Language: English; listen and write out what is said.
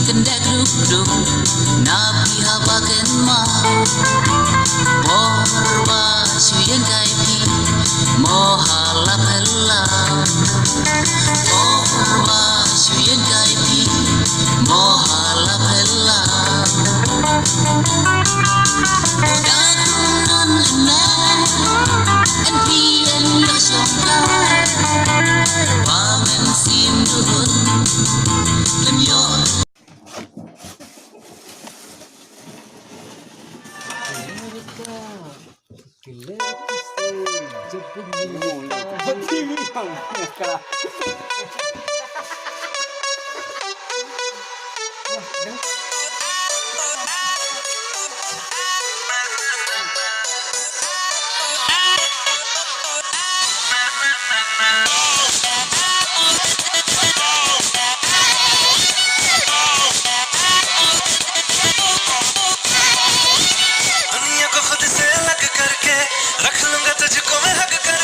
Kendak duk napi habaken ma Borba suyen kaipi mohala pella Borba suyen kaipi mohala pella Dakunan ena en pien lo songka Pamen sindun Kenyo दुनिया को खुद से अलग करके रख लूंगा तुझको मैं हक कर